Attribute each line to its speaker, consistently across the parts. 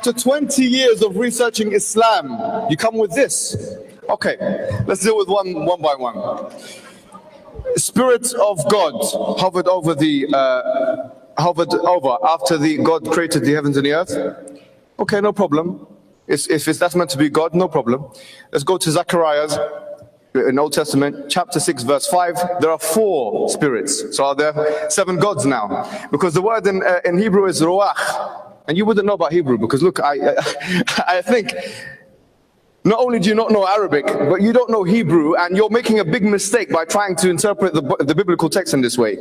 Speaker 1: After 20 years of researching Islam, you come with this. Okay, let's deal with one by one. Spirit of God hovered over after God created the heavens and the earth. Okay, no problem. If that's meant to be God, no problem. Let's go to Zechariah in Old Testament, chapter 6, verse 5. There are 4 spirits. So are there 7 gods now? Because the word in Hebrew is ruach. And you wouldn't know about Hebrew because look, I think not only do you not know Arabic, but you don't know Hebrew, and you're making a big mistake by trying to interpret the biblical text in this way.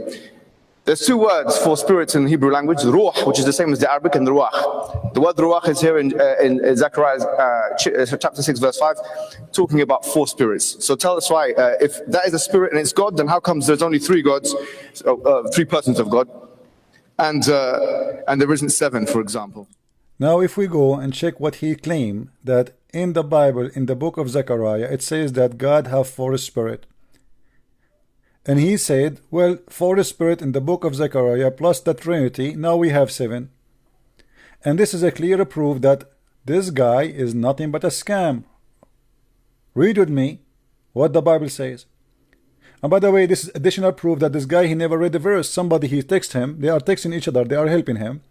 Speaker 1: There's 2 words for spirits in Hebrew language, ruh, which is the same as the Arabic, and ruach. The word ruach is here in Zechariah chapter 6, verse 5, talking about 4 spirits. So tell us why, if that is a spirit and it's God, then how comes there's only 3 gods, 3 persons of God, and there isn't 7, for example?
Speaker 2: Now if we go and check what he claimed, that in the Bible, in the book of Zechariah, it says that God have 4 spirits. And he said, well, 4 spirits in the book of Zechariah plus the Trinity, now we have 7. And this is a clear proof that this guy is nothing but a scam. Read with me what the Bible says. And by the way, this is additional proof that this guy, he never read the verse. Somebody, he texted him, they are texting each other, they are helping him.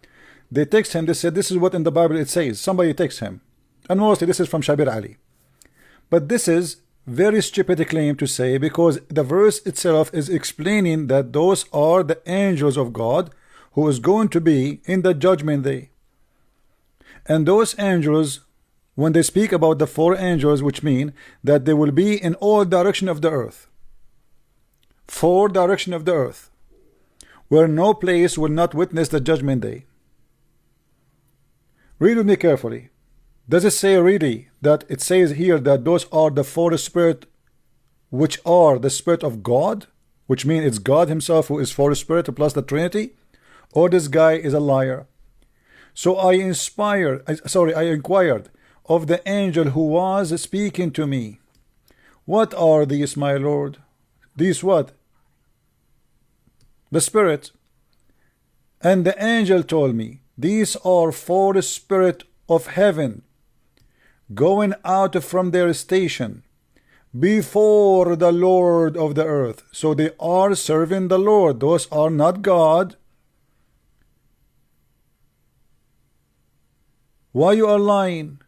Speaker 2: They text him, they said, this is what in the Bible it says. Somebody texts him. And mostly this is from Shabir Ali. But this is very stupid claim to say, because the verse itself is explaining that those are the angels of God who is going to be in the judgment day. And those angels, when they speak about the 4 angels, which mean that they will be in all direction of the earth, 4 direction of the earth, where no place will not witness the judgment day. Read with me carefully. Does it say really that it says here that those are the 4 spirits which are the Spirit of God, which means it's God himself who is 4 spirits plus the Trinity? Or this guy is a liar? So I inquired of the angel who was speaking to me, what are these, my Lord? These what? The Spirit. And the angel told me, these are 4 spirits of heaven going out from their station before the Lord of the earth. So they are serving the Lord. Those are not God. Why you are lying?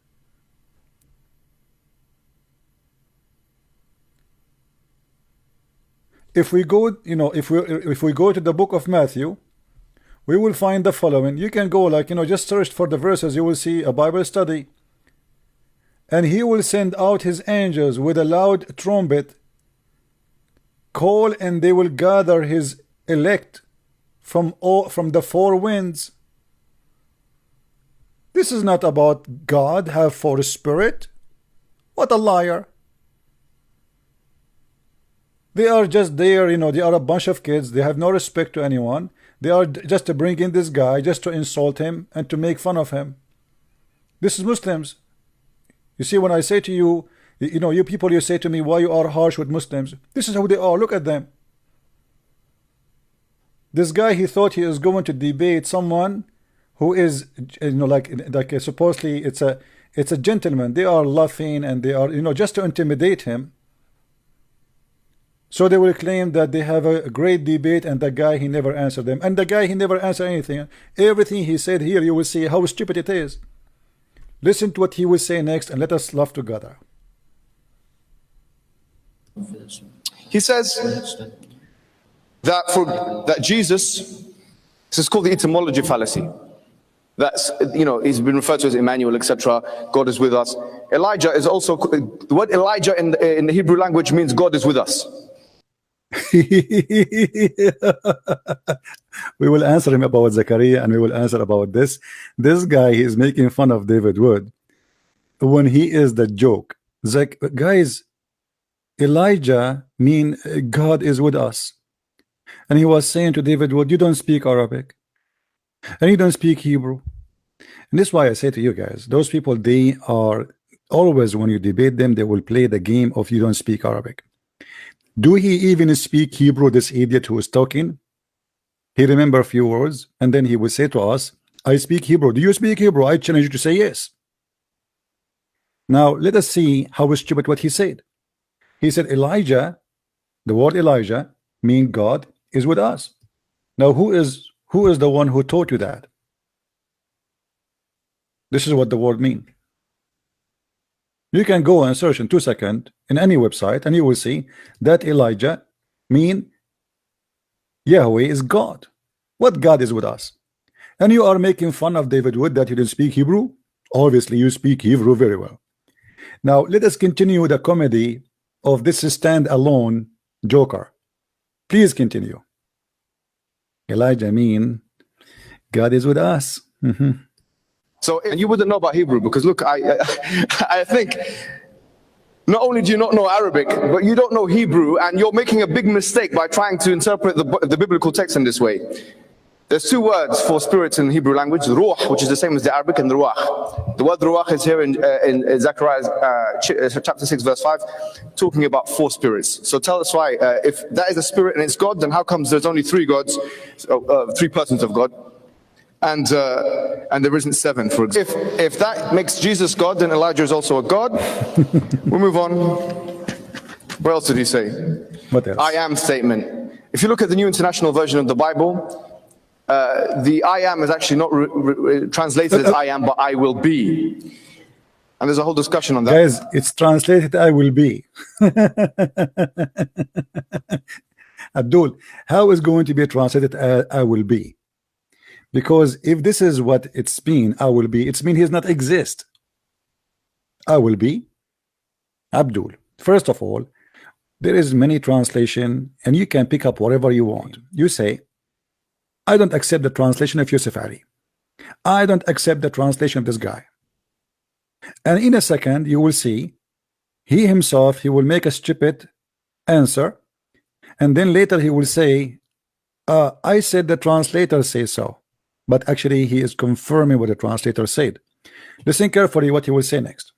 Speaker 2: If we go, if we go to the book of Matthew, we will find the following. You can go just search for the verses, you will see a Bible study. And he will send out his angels with a loud trumpet, call, and they will gather his elect from the 4 winds. This is not about God have 4 spirit. What a liar. They are just there, they are a bunch of kids. They have no respect to anyone. They are just to bring in this guy, just to insult him and to make fun of him. This is Muslims. You see, when I say to you, you people, you say to me, why you are harsh with Muslims? This is how they are. Look at them. This guy, he thought he is going to debate someone who is, supposedly it's a gentleman. They are laughing and they are, just to intimidate him. So they will claim that they have a great debate, and the guy, he never answered them. And the guy, he never answered anything. Everything he said here, you will see how stupid it is. Listen to what he will say next, and let us laugh together.
Speaker 1: He says that Jesus, this is called the etymology fallacy. That's, he's been referred to as Emmanuel, etc. God is with us. Elijah is also, the word Elijah in the Hebrew language means God is with us.
Speaker 2: We will answer him about Zechariah, and we will answer about this. This guy, he is making fun of David Wood when he is the joke. Guys, Elijah mean God is with us, and he was saying to David Wood, you don't speak Arabic and you don't speak Hebrew. And this is why I say to you guys, those people, they are always, when you debate them, they will play the game of you don't speak Arabic. Do he even speak Hebrew, this idiot who is talking? He remember a few words, and then he will say to us, I speak Hebrew. Do you speak Hebrew? I challenge you to say yes. Now let us see how stupid what he said. He said Elijah, the word Elijah mean God is with us. Now who is the one who taught you that? This is what the word mean. You can go and search in 2 seconds in any website and you will see that Elijah mean Yahweh is God. What God is with us? And you are making fun of David Wood that he didn't speak Hebrew. Obviously you speak Hebrew very well. Now let us continue the comedy of this stand-alone joker. Please continue. Elijah mean God is with us.
Speaker 1: So, and you wouldn't know about Hebrew because look, I think not only do you not know Arabic, but you don't know Hebrew, and you're making a big mistake by trying to interpret the biblical text in this way. There's two words for spirits in Hebrew language, ruh, which is the same as the Arabic, and the ruach. The word ruach is here in Zechariah chapter 6, verse 5, talking about 4 spirits. So tell us why, if that is a spirit and it's God, then how comes there's only 3 gods, 3 persons of God? And there isn't 7, for example. If that makes Jesus God, then Elijah is also a God. We'll move on. What else did he say?
Speaker 2: What else?
Speaker 1: I am statement. If you look at the New International Version of the Bible, the I am is actually not translated as I am, but I will be. And there's a whole discussion on that.
Speaker 2: Guys, it's translated I will be. Abdul, how is going to be translated I will be? Because if this is what it's mean, I will be, it's mean he does not exist. I will be. Abdul, first of all, there is many translation and you can pick up whatever you want. You say, I don't accept the translation of Yusuf Ali. I don't accept the translation of this guy. And in a second, you will see he himself, he will make a stupid answer. And then later he will say, I said the translator says so. But actually he is confirming what the translator said. Listen carefully what he will say next.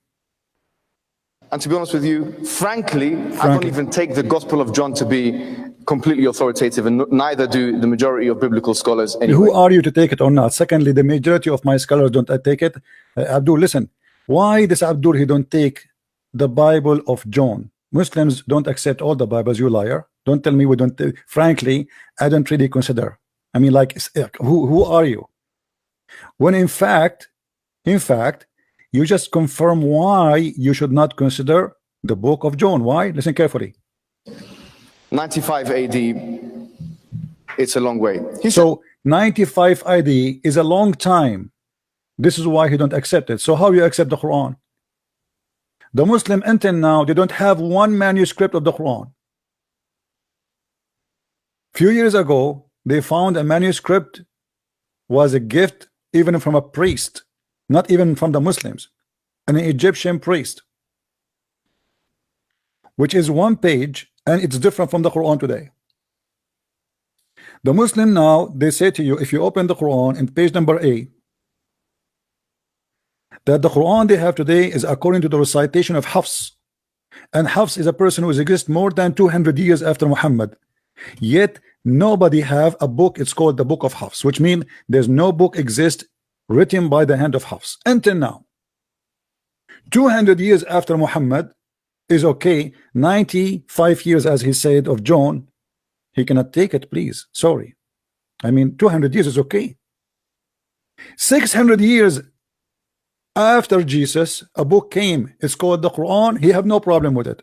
Speaker 1: And to be honest with you, frankly, I don't even take the Gospel of John to be completely authoritative, and neither do the majority of biblical scholars anyway.
Speaker 2: Who are you to take it or not? Secondly, the majority of my scholars don't take it. Abdul, listen. Why this Abdul, he don't take the Bible of John? Muslims don't accept all the Bibles, you liar. Don't tell me we don't. Frankly, I don't really consider. I mean, like, who are you? When in fact, you just confirm why you should not consider the book of John. Why? Listen carefully.
Speaker 1: 95 AD, it's a long way.
Speaker 2: So 95 AD is a long time. This is why he don't accept it. So how you accept the Quran? The Muslim until now, they don't have one manuscript of the Quran. Few years ago, they found a manuscript was a gift even from a priest, not even from the Muslims, an Egyptian priest, which is 1 page, and it's different from the Quran today. The Muslim now, they say to you, if you open the Quran in page number 8, that the Quran they have today is according to the recitation of Hafs, and Hafs is a person who has existed more than 200 years after Muhammad. Yet nobody have a book, it's called the book of Hafs, which means there's no book exist written by the hand of Hafs until now. 200 years after Muhammad is okay. 95 years, as he said of John, he cannot take it, please, sorry. I mean 200 years is okay. 600 years after Jesus, a book came, it's called the Quran. He have no problem with it.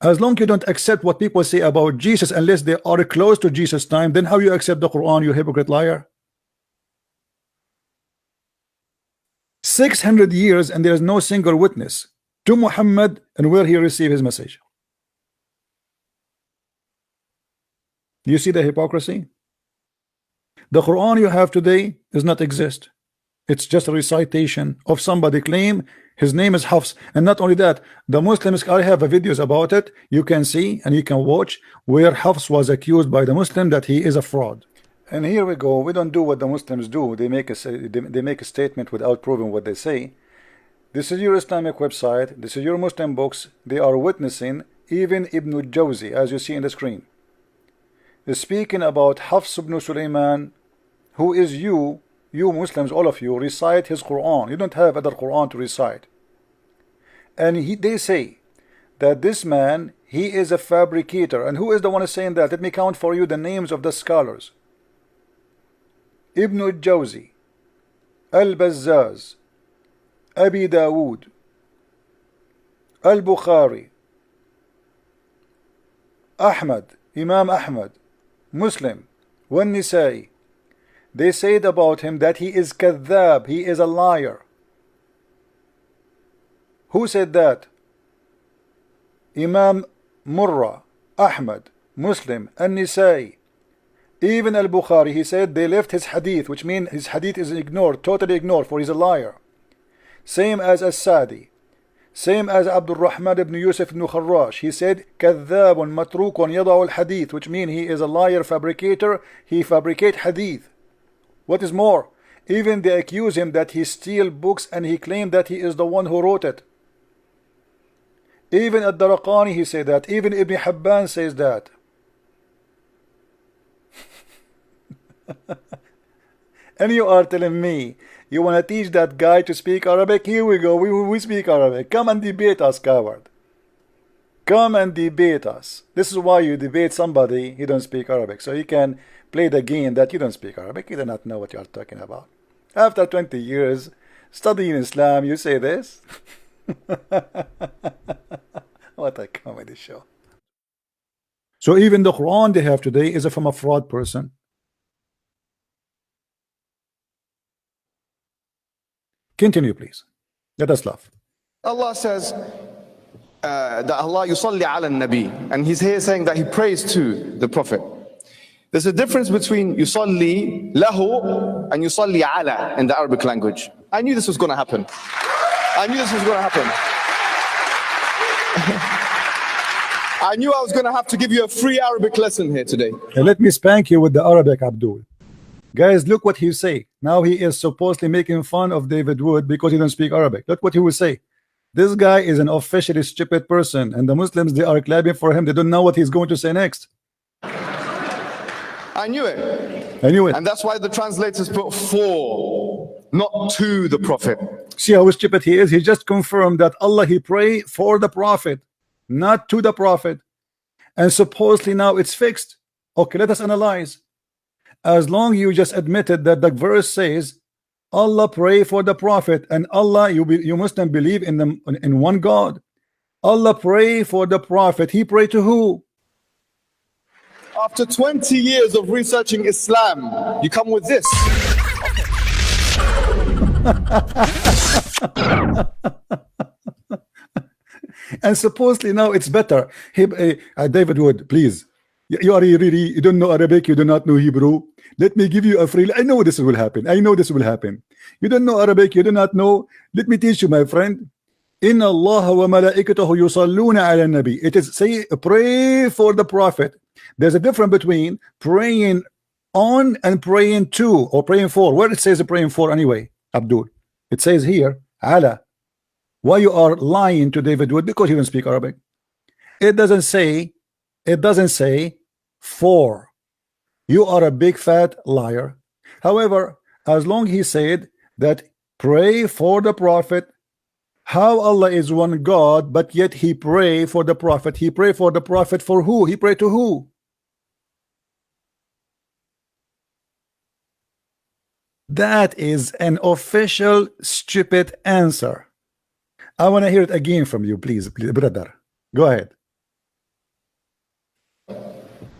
Speaker 2: As long as you don't accept what people say about Jesus unless they are close to Jesus' time, then how you accept the Quran, you hypocrite liar? 600 years and there is no single witness to Muhammad and where he received his message. Do you see the hypocrisy? The Quran you have today does not exist. It's just a recitation of somebody claim his name is Hafs. And not only that, the Muslims, I have videos about it, you can see and you can watch where Hafs was accused by the Muslim that he is a fraud. And here we go, we don't do what the Muslims do. They make a statement without proving what they say. This is your Islamic website, this is your Muslim books, they are witnessing. Even Ibn al-Jawzi, as you see in the screen, is speaking about Hafs ibn Sulaiman, who is you you Muslims, all of you, recite his Quran. You don't have other Quran to recite. And they say that this man, he is a fabricator. And who is the one saying that? Let me count for you the names of the scholars. Ibn al-Jawzi, al-Bazzaz, Abi Dawood, al-Bukhari, Ahmad, Imam Ahmad, Muslim, Wan-Nisai. They said about him that he is kadhab, he is a liar. Who said that? Imam Murrah, Ahmad, Muslim, An-Nisai. Even Al-Bukhari, he said they left his hadith, which means his hadith is ignored, totally ignored, for he's a liar. Same as As-Sadi. Same as Abdul Rahman ibn Yusuf ibn Kharrash. He said, Kadhabun matrukun yada'u al-hadith, which means he is a liar, fabricator, he fabricate hadith. What is more, even they accuse him that he steal books and he claimed that he is the one who wrote it. Even Ad-Daraqani, he said that. Even Ibn Habban says that. And you are telling me you want to teach that guy to speak Arabic? Here we go, we speak Arabic. Come and debate us, coward. Come and debate us. This is why you debate somebody he don't speak Arabic, so you can play the game that you don't speak Arabic, you do not know what you are talking about. After 20 years studying Islam, you say this? What a comedy show. So even the Quran they have today is from a fraud person. Continue, please. Let us laugh.
Speaker 1: Allah says that Allah yusalli ala nabi, and he's here saying that he prays to the Prophet. There's a difference between yusalli lahu and yusalli ala in the Arabic language. I knew this was going to happen. I knew this was going to happen. I knew I was going to have to give you a free Arabic lesson here today.
Speaker 2: Let me spank you with the Arabic, Abdul. Guys, look what he say. Now he is supposedly making fun of David Wood because he don't speak Arabic. Look what he will say. This guy is an officially stupid person, and the Muslims, they are clapping for him. They don't know what he's going to say next.
Speaker 1: I knew it.
Speaker 2: I knew it.
Speaker 1: And that's why the translators put for, not to the Prophet.
Speaker 2: See how stupid he is? He just confirmed that Allah, he pray for the Prophet, not to the Prophet. And supposedly now it's fixed. Okay, let us analyze. As long you just admitted that the verse says Allah pray for the Prophet, and Allah, you Muslim believe in one God. Allah pray for the Prophet. He pray to who?
Speaker 1: After 20 years of researching Islam, you come with this.
Speaker 2: And supposedly now it's better. David Wood, please. You don't know Arabic, you do not know Hebrew. Let me give you a free. I know this will happen. I know this will happen. You don't know Arabic, you do not know. Let me teach you, my friend. Inna Allah wa malaikatahu yusalluna ala nabi. It is say pray for the Prophet. There's a difference between praying on and praying to, or praying for. Where it says praying for anyway, Abdul? It says here, ala. Why you are lying to David Wood? Because you don't speak Arabic. It doesn't say for. You are a big fat liar. However, as long he said that pray for the Prophet, how Allah is one God, but yet he pray for the Prophet. He pray for the Prophet for who? He pray to who? That is an official stupid answer. I want to hear it again from you, please, brother. Go ahead.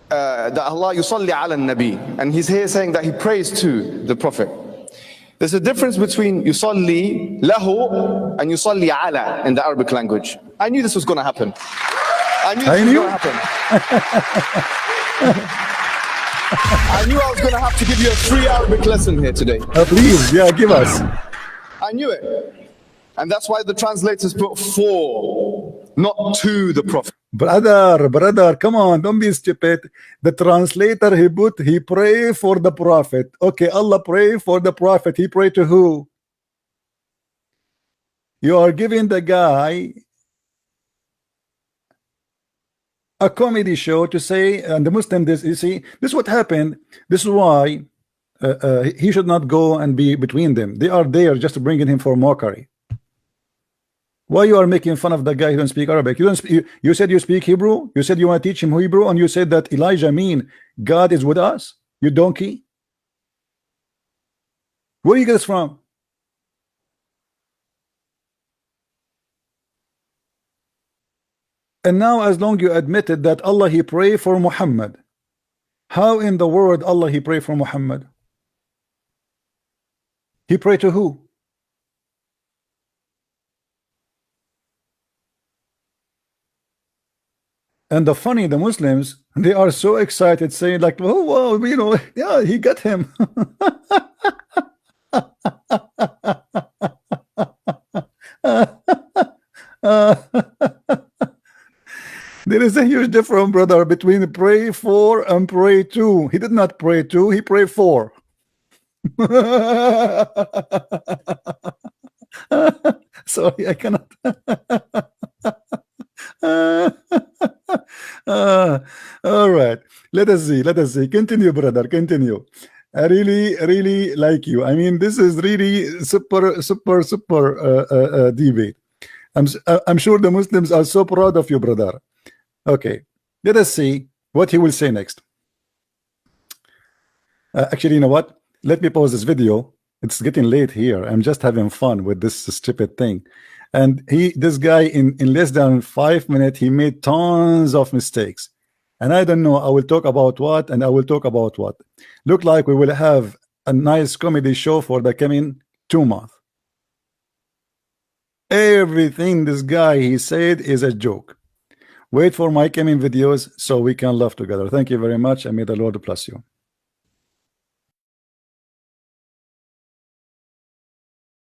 Speaker 1: That Allah yusalli ala nabi, and he's here saying that he prays to the Prophet. There's a difference between yusalli lahu and yusalli ala in the Arabic language. I knew this was going to happen. I knew this was going to happen. I knew I was going to have to give you a free Arabic lesson here today.
Speaker 2: Please, yeah, give us.
Speaker 1: I knew it. And that's why the translators put for, not to the Prophet.
Speaker 2: Brother, come on, don't be stupid. The translator he pray for the Prophet. Okay, Allah pray for the Prophet. He pray to who? You are giving the guy a comedy show to say, and the Muslim, this, you see, this is what happened. This is why he should not go and be between them. They are there just bringing him for mockery. Why you are making fun of the guy who don't speak Arabic? You don't you said you speak Hebrew. You said you want to teach him Hebrew, and you said that Elijah mean God is with us. You donkey. Where you get this from? And now, as long you admitted that Allah he pray for Muhammad, how in the world Allah he pray for Muhammad? He pray to who? And the funny, the Muslims, they are so excited, saying like, "Oh, wow, you know, yeah, he got him." There is a huge difference, brother, between pray for and pray to. He did not pray to, he prayed for. Sorry, I cannot. All right, let us see, continue, brother, continue. I really like you. I mean, this is really super debate. I'm sure the Muslims are so proud of you, brother. Okay, let us see what he will say next. Actually, you know what, let me pause this video. It's getting late here. I'm just having fun with this stupid thing. And this guy in less than 5 minutes, he made tons of mistakes. And I don't know, I will talk about what and I will talk about what. Look like we will have a nice comedy show for the coming 2 months. Everything this guy he said is a joke. Wait for my coming videos so we can laugh together. Thank you very much, and may the Lord bless you.